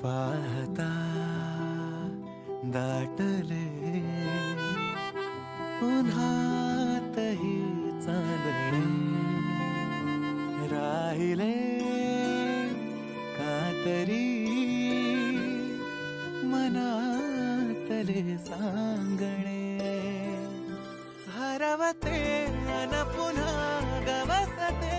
पाहता दाटले उन्हातही चांदणे राहिले कातरी मनातले सांगणे हरवते अन पुन्हा गवसते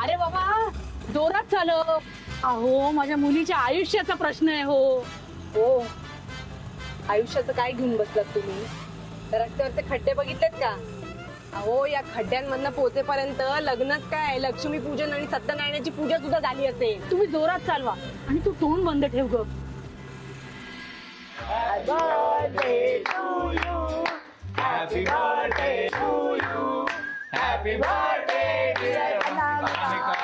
अरे बाबा जोरात झालं. अहो माझ्या मुलीच्या आयुष्याचा प्रश्न आहे. हो आयुष्याचं काय घेऊन बसलात तुम्ही? रस्त्यावरचे खड्डे बघितलेत का? अहो या खड्ड्यांमधनं पोहोचेपर्यंत लग्नच काय लक्ष्मी पूजन आणि सत्यनारायणाची पूजा सुद्धा झाली असेल. तुम्ही जोरात चालवा आणि तू तोंड बंद ठेव ग. Happy birthday to you. Happy birthday dear Anamika.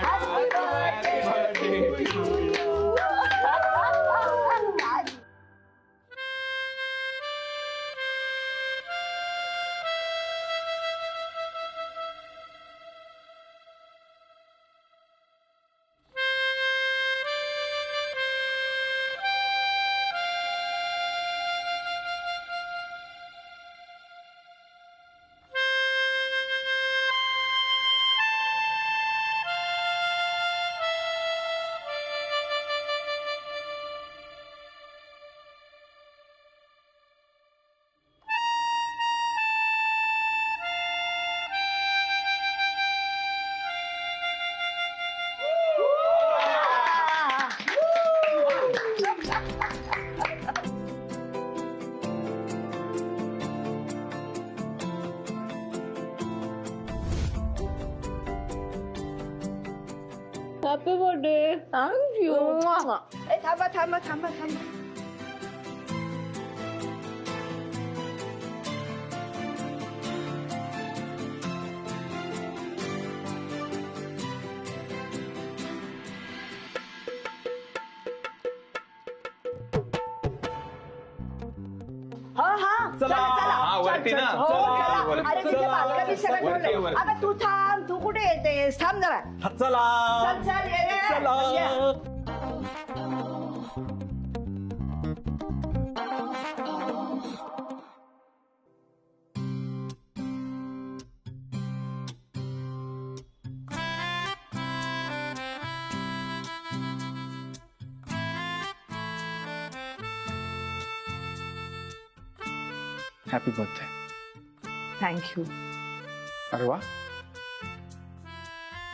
Happy birthday to you. Happy birthday. Thank you. थांबा थांबा थांबा थांबा. वरती ना. अगं तू थांब. तू कुठे येतेस? थांब जरा. चला चल चल ये रे. Happy birthday. थँक्यू. अरे वा,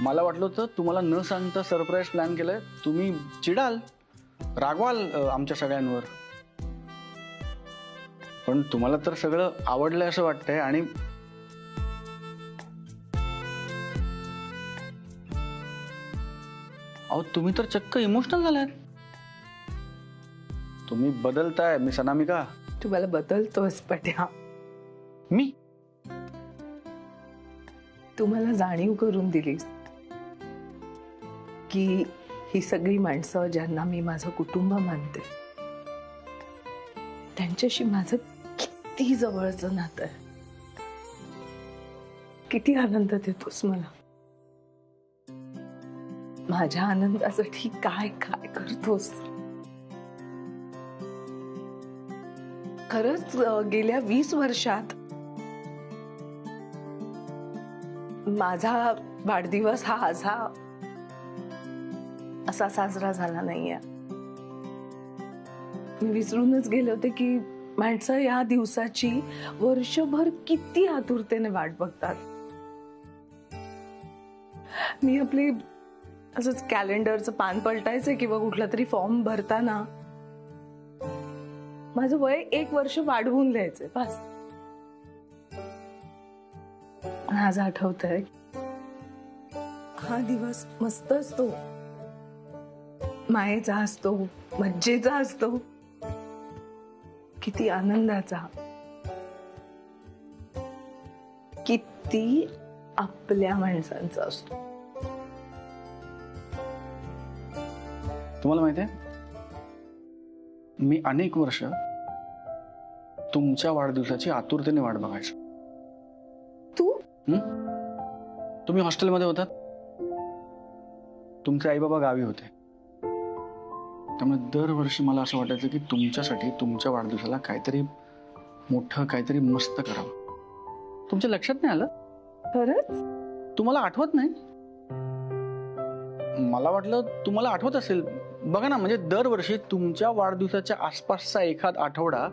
मला वाटलं होतं तुम्हाला न सांगता सरप्राईज प्लॅन केलंय. तुम्ही चिडाल, रागवाल आमच्या सगळ्यांवर, पण तुम्हाला तर सगळं आवडलंय असं वाटतंय. आणि अहो तुम्ही तर चक्क इमोशनल झालात. तुम्ही बदलताय मिस अनामिका. तू मला बदलतोस पट्या. मी तू मला जाणीव करून दिलीस की ही सगळी माणसं ज्यांना मी माझं कुटुंब मानते त्यांच्याशी माझं किती जवळचं नातं आहे. किती आनंद देतोस मला. माझ्या आनंदासाठी काय काय करतोस. खरंच गेल्या 20 वर्षात माझा वाढदिवस हा असा साजरा झाला नाहीये. मी विसरूनच गेले होते की माणसं या दिवसाची वर्षभर किती आतुरतेने वाट बघतात. मी आपली असंच कॅलेंडरचं पान पलटायचं किंवा कुठला तरी फॉर्म भरताना माझं वय 1 वर्ष वाढवून लिहायचंय बस. आज आठवतंय हा दिवस मस्त असतो, मायेचा असतो, मज्जेचा असतो, किती आनंदाचा, किती आपल्या माणसांचा असतो. तुम्हाला माहितीये मी अनेक वर्ष तुमच्या वाढदिवसाची आतुरतेने वाट बघायचो. तू तुम्ही हॉस्टेलमध्ये होतात, तुमचे आई बाबा गावी होते, त्यामुळे दरवर्षी मला असं वाटायचं की तुमच्यासाठी तुमच्या वाढदिवसाला काहीतरी मोठं, काहीतरी मस्त करावं. तुमच्या लक्षात नाही आलं? खरंच तुम्हाला आठवत नाही? मला वाटलं तुम्हाला आठवत असेल. बघा ना, म्हणजे दरवर्षी तुमच्या वाढदिवसाच्या आसपासचा एखाद आठवडा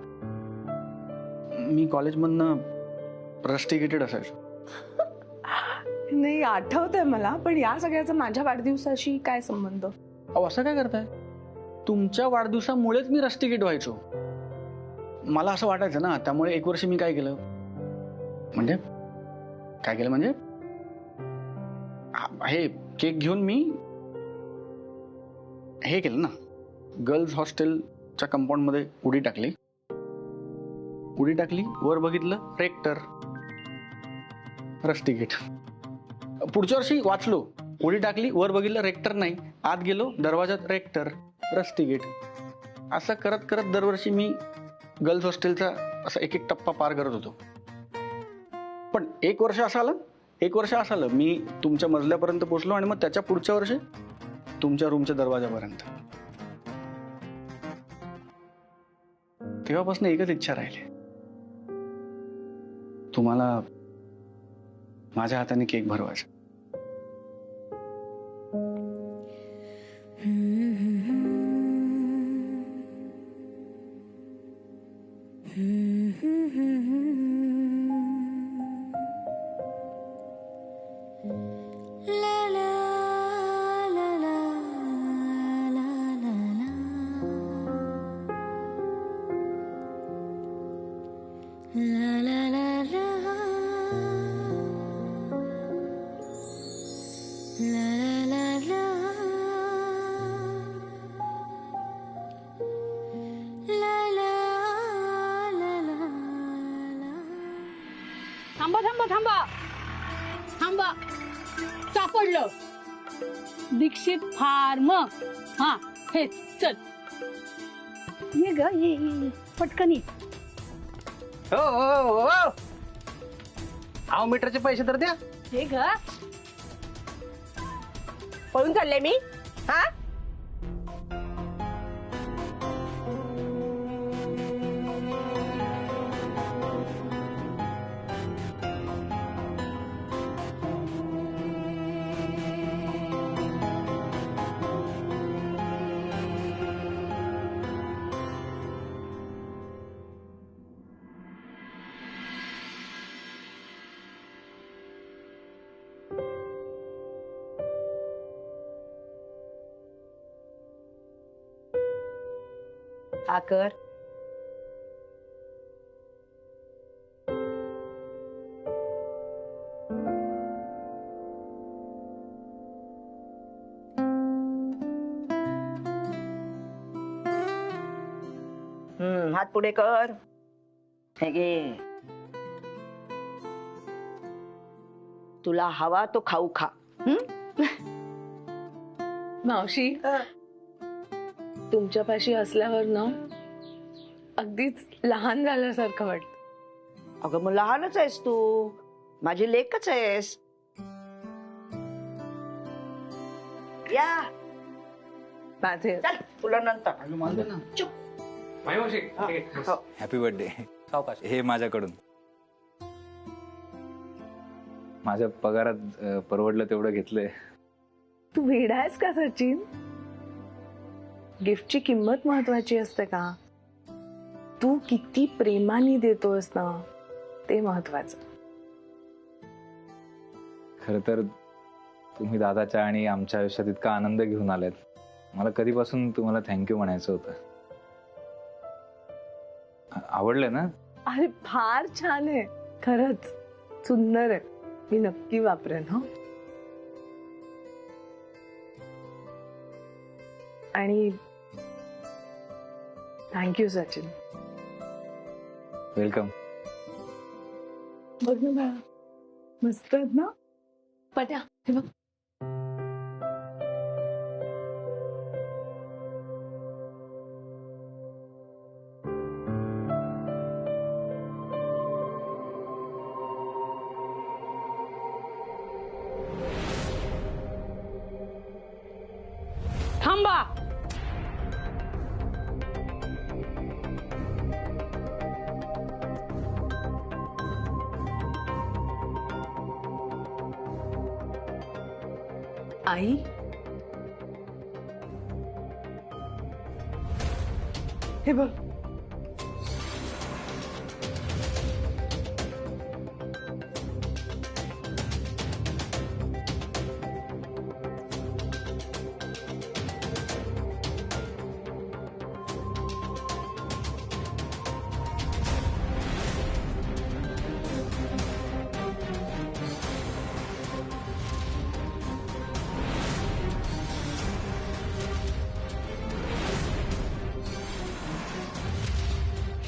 मी कॉलेजमधनं रस्टिकेटेड असायचो. नाही आठवतंय मला, पण या सगळ्याचा माझ्या वाढदिवसाशी काय संबंध? अहो असं काय करताय? तुमच्या वाढदिवसामुळेच मी रस्टिकेट व्हायचो. मला असं वाटायचं ना, त्यामुळे 1 वर्ष मी काय केलं म्हणजे हे केक घेऊन मी हे केलं ना, गर्ल्स हॉस्टेलच्या कंपाऊंड मध्ये उडी टाकली, वर बघितलं रेक्टर, रस्टिकेट. पुढच्या वर्षी वाचलो, उडी टाकली, वर बघितलं रेक्टर नाही, आत गेलो, दरवाजात रेक्टर, रस्टिकेट. असं करत करत दरवर्षी मी गर्ल्स हॉस्टेलचा असा एक टप्पा पार करत होतो. पण 1 वर्ष असं आलं मी तुमच्या मजल्यापर्यंत पोहोचलो आणि मग त्याच्या पुढच्या वर्षी तुमच्या रूमच्या दरवाजापर्यंत. तेव्हापासून एकच इच्छा राहिली, तुम्हाला माझ्या हाताने केक भरवायचा. थांबा, सापडलं. दीक्षित फार्म. हा हेच. चल ये ग, ये पटकन ये. हो अहो मीटरचे पैसे तर द्या. हे ग, पळून चालले मी? हा आकर. हात पुढे कर. हे घे, तुला हवा तो खाऊ खा. मावशी तुमच्यापाशी असल्यावर ना अगदीच लहान झाल्यासारखं वाटत. अगं मग लहानच आहेस तू, माझी लेकच आहेस. या माझे चल, तुला नंतर. चुप. Happy birthday. हे माझ्याकडून. माझ्या पगारात परवडलं तेवढं घेतलंय. तू वेडा आहेस का सचिन? गिफ्टची किंमत महत्वाची असते का? तू किती प्रेमाने देतोस ना ते महत्वाचं. खरं तर तुम्ही दादाच्या आणि आमच्या आयुष्यात इतका आनंद घेऊन आलात. मला कधीपासून तुम्हाला थँक्यू म्हणायचं होतं. आवडलं ना? अरे फार छान आहे, खरंच सुंदर आहे. मी नक्की वापरेन. हो, आणि थँक्यू सचिन. वेलकम. बघ ना बाळा, मस्त आहेत ना पट्या. हे बघ. थांबा. आई, हे बघ.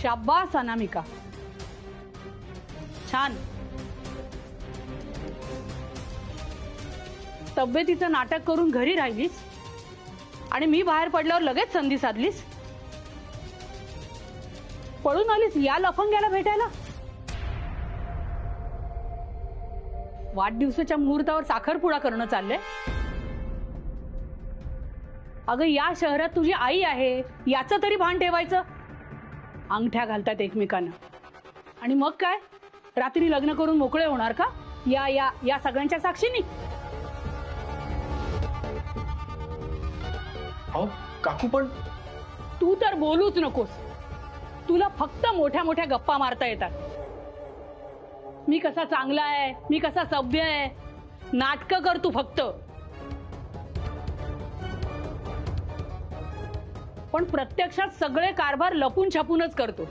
शाब्बास अनामिका, छान. तब्येतीचं नाटक करून घरी राहिलीस आणि मी बाहेर पडल्यावर लगेच संधी साधलीस. पळून आलीस या लफंग्याला भेटायला. वाढदिवसाच्या मुहूर्तावर साखरपुडा करणं चाललंय. अगं, या शहरात तुझी आई आहे याचं तरी भान ठेवायचं. अंगठ्या घालतात एकमेकांना आणि मग काय, रात्री लग्न करून मोकळे होणार का या या या सगळ्यांच्या साक्षीनी? अहो काकू, पण तू तर बोलूच नकोस. तुला फक्त मोठ्या मोठ्या गप्पा मारता येतात. मी कसा चांगला आहे, मी कसा सभ्य आहे, नाटकं कर तू फक्त. पण प्रत्यक्षात सगळे कारभार लपून छपूनच करतो.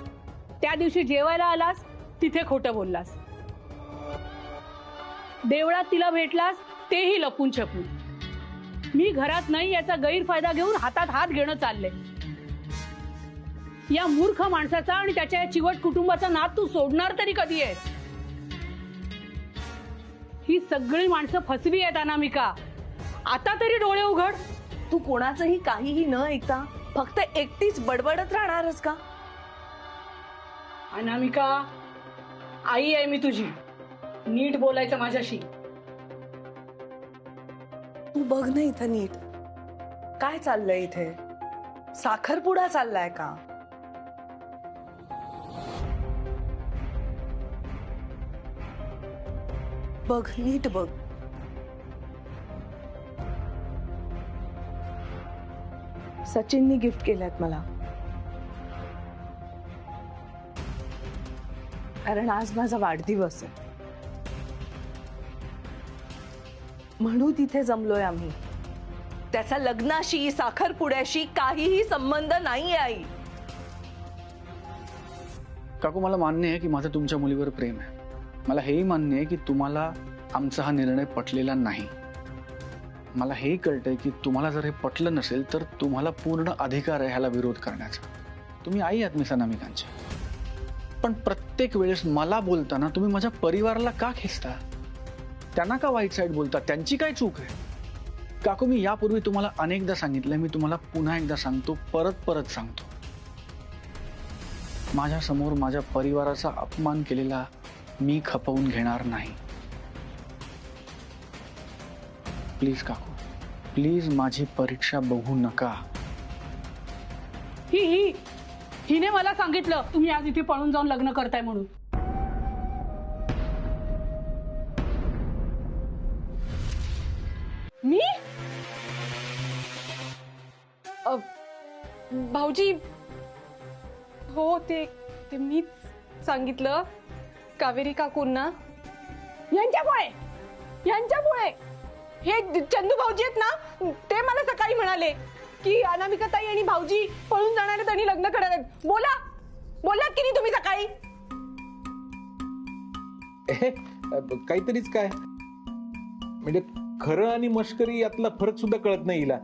त्या दिवशी जेवायला आलास तिथे खोटं बोललास. देवळात तिला भेटलास तेही लपून छपून. मी घरात नाही याचा गैरफायदा घेऊन हातात हात घेणं चाललंय. या मूर्ख माणसाचा आणि त्याच्या या चिवट कुटुंबाचा नाद तू सोडणार तरी कधी आहेस? ही सगळी माणसं फसवी आहेत अनामिका. आता तरी डोळे उघड. तू कोणाचंही काहीही न ऐकता फक्त एकटीच बडबडत राहणारच का? अनामिका, आई आहे मी तुझी. नीट बोलायचं माझ्याशी. तू बघ ना इथं नीट काय चाललंय. इथे साखरपुडा चाललाय का? बघ नीट बघ. सचिननी गिफ्ट केल्यात मला, कारण आज माझा वाढदिवस आहे म्हणून तिथे जमलोय आम्ही. त्याचा लग्नाशी साखरपुड्याशी काहीही संबंध नाही आई. काकू, मला मान्य आहे की माझं तुमच्या मुलीवर प्रेम आहे. मला हेही मान्य आहे की तुम्हाला आमचा हा निर्णय पटलेला नाही. मला हेही कळतंय की तुम्हाला जर हे पटलं नसेल तर तुम्हाला पूर्ण अधिकार आहे ह्याला विरोध करण्याचा. तुम्ही आई आहात मिस अनामिकांची. पण प्रत्येक वेळेस मला बोलताना तुम्ही माझ्या परिवाराला का खेचता? त्यांना का वाईट साईड बोलता? त्यांची काय चूक आहे? काकू, मी यापूर्वी तुम्हाला अनेकदा सांगितलंय, मी तुम्हाला पुन्हा एकदा सांगतो, परत परत सांगतो, माझ्या समोर माझ्या परिवाराचा अपमान केलेला मी खपवून घेणार नाही. प्लीज काकू, प्लीज माझी परीक्षा बघू नका. ही ही हिने मला सांगितलं तुम्ही आज इथे पळून जाऊन लग्न करताय म्हणून. मी भाऊजी हो ते ते मीच सांगितलं कावेरी काकूंना. यांच्यामुळे हे चंदू भाऊजी आहेत ना, ते मला सकाळी म्हणाले की अनामिका ताई आणि भाऊजी पळून जाणार आहेत आणि लग्न करणार आहेत. बोलात की नाही तुम्ही सकाळी? काहीतरीच काय म्हणजे खरं आणि मस्करी यातला फरक सुद्धा कळत नाही हिला.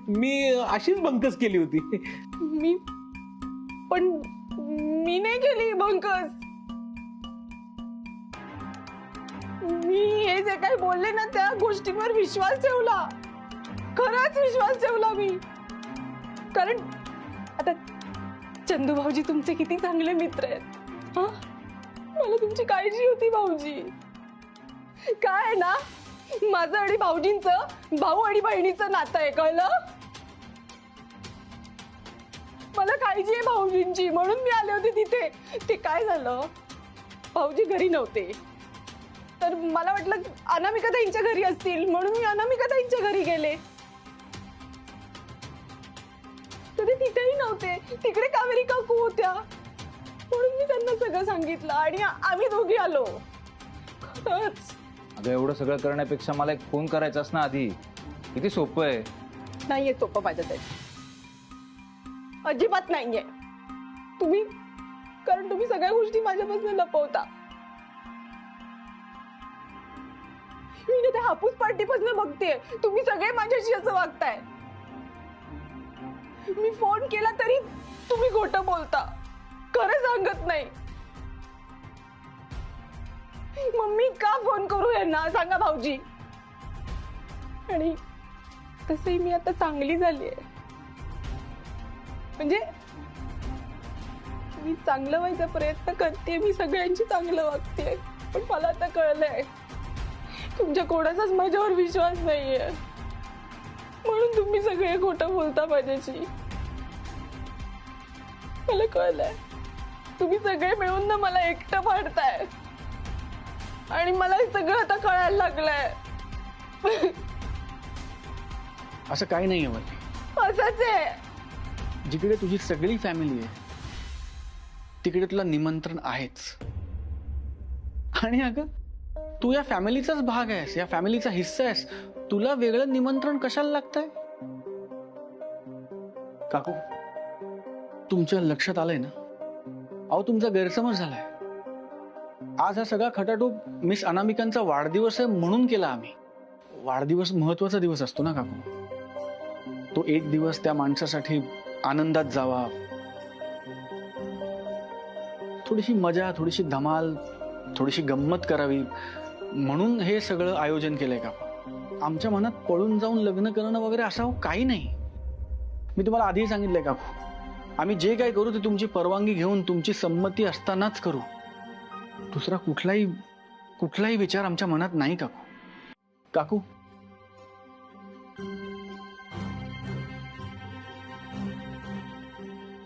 मी अशीच बंकस केली होती. मी नाही केली बंकस. मी हे जे काही बोलले ना त्या गोष्टींवर विश्वास ठेवला. खरंच विश्वास ठेवला मी. कारण आता चंदू भाऊजी तुमचे किती चांगले मित्र आहेत. हा मला तुमची काळजी होती भाऊजी. काय आहे ना, माझं आणि भाऊजींचं भाऊ आणि बहिणीचं नातं आहे, कळलं? मला काळजी आहे भाऊजींची म्हणून मी आले होते तिथे. ते काय झालं, भाऊजी घरी नव्हते तर मला वाटलं अनामिकाताईंच्या घरी असतील म्हणून मी अनामिकाताईंच्या घरी गेले. तर ते तिथेही नव्हते, तिकडे कावेरी काकू होत्या म्हणून मी त्यांना सगळं सांगितलं आणि आम्ही दोघी आलो. खरंच अगं एवढं सगळं करण्यापेक्षा मला एक फोन करायचास ना आधी. किती सोपं आहे. नाहीये सोपं माझ्यासाठी, अजिबात नाहीये. कारण तुम्ही सगळ्या गोष्टी माझ्यापासून लपवता. मी त्या हापूस पार्टीपासून बघतेय तुम्ही सगळे माझ्याशी असं वागताय. मी फोन केला तरी तुम्ही खोटं बोलता, खरं सांगत नाही. मम्मी का फोन करू यांना सांगा भाऊजी. आणि तसंही मी आता चांगली झाली आहे. म्हणजे मी चांगलं व्हायचा प्रयत्न करते, मी सगळ्यांची चांगलं वागते. पण मला आता कळलंय तुमच्या कोणाचाच माझ्यावर विश्वास नाहीये म्हणून तुम्ही सगळे खोटं बोलता माझ्याशी. मला कळलंय तुम्ही सगळे मिळून ना मला एकटं पाडताय आणि मला हे सगळं आता कळायला लागलंय. असं काही नाहीये वल्ली. असंच आहे. जिकडे तुझी सगळी फॅमिली आहे तिकडे तुला निमंत्रण आहेच. आणि अगं तू या फॅमिलीचाच भाग आहेस, या फॅमिलीचा हिस्सा आहेस. तुला वेगळं निमंत्रण कशाला लागतंय? काकू तुमच्या लक्षात आलंय ना, अहो तुमचा गैरसमज झालाय. आज हा सगळा खटाटोप मिस अनामिकांचा वाढदिवस आहे म्हणून केला आम्ही. वाढदिवस महत्वाचा दिवस असतो ना काकू. तो एक दिवस त्या माणसासाठी आनंदात जावा, थोडीशी मजा, थोडीशी धमाल, थोडीशी गंमत करावी म्हणून हे सगळं आयोजन केलंय काकू. आमच्या मनात पळून जाऊन लग्न करणं वगैरे असं काही नाही. मी तुम्हाला आधीही सांगितलंय काकू, आम्ही जे काय करू ते तुमची परवानगी घेऊन तुमची संमती असतानाच करू. दुसरा कुठलाही विचार आमच्या मनात नाही काकू. काकू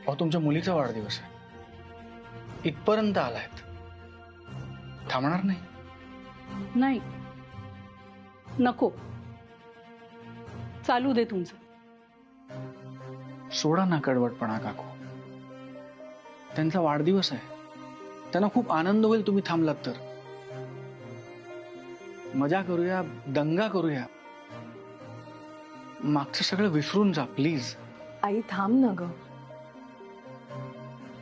अहो तुमच्या मुलीचा वाढदिवस आहे, इथपर्यंत आलायत, थांबणार नाही? नाही नको, चालू दे तुमचं. सोडा ना कडवटपणा काकू. त्यांचा वाढदिवस आहे, त्यांना खूप आनंद होईल तुम्ही थांबलात तर. मजा करूया, दंगा करूया, मागचं सगळं विसरून जा प्लीज. आई थांब ना ग.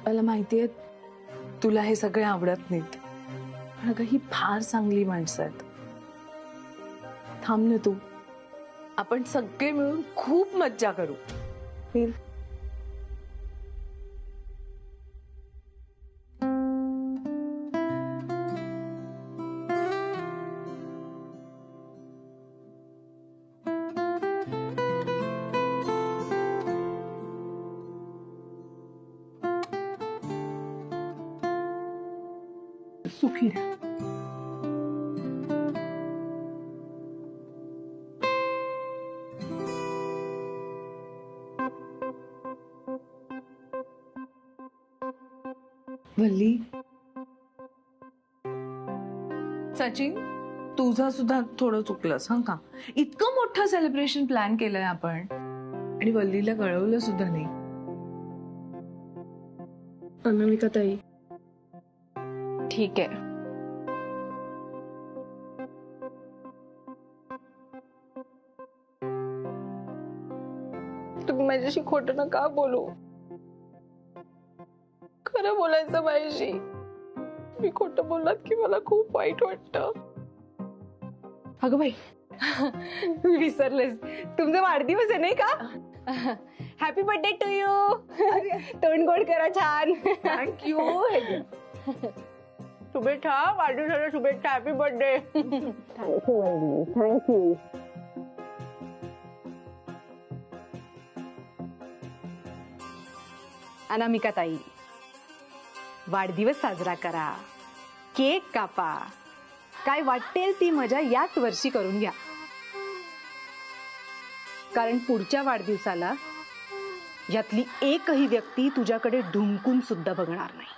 मला माहितीये तुला हे सगळे आवडत नाहीत, पण अगं ही फार चांगली माणसं आहेत. थांब ना तू, आपण सगळे मिळून खूप मज्जा करू. नील, सुखी राहा. वल्ली, सचिन तुझं सुद्धा थोडं चुकलंस हं का. इतकं मोठं सेलिब्रेशन प्लॅन केलंय आपण आणि वल्लीला कळवलं सुद्धा नाही. अनामिका ताई, ठीक आहे. तुम्ही माझ्याशी खोटं नका बोलू. खरं बोलायचं माझ्याशी. मी खोटं बोललात की मला खूप वाईट वाटतं. अगं बाई, मी विसरलेस, तुमचा वाढदिवस आहे नाही का? Happy birthday to you. तोंड गोड करा छान. थँक्यू. शुभेच्छा, वाढदिवसाच्या शुभेच्छा. Happy birthday. थँक्यू. अनामिका ताई, वाढदिवस साजरा करा, केक कापा, काय वाटेल ती मजा याच वर्षी करून घ्या. कारण पुढच्या वाढदिवसाला यातली एकही व्यक्ती तुझ्याकडे ढुंकून सुद्धा बघणार नाही.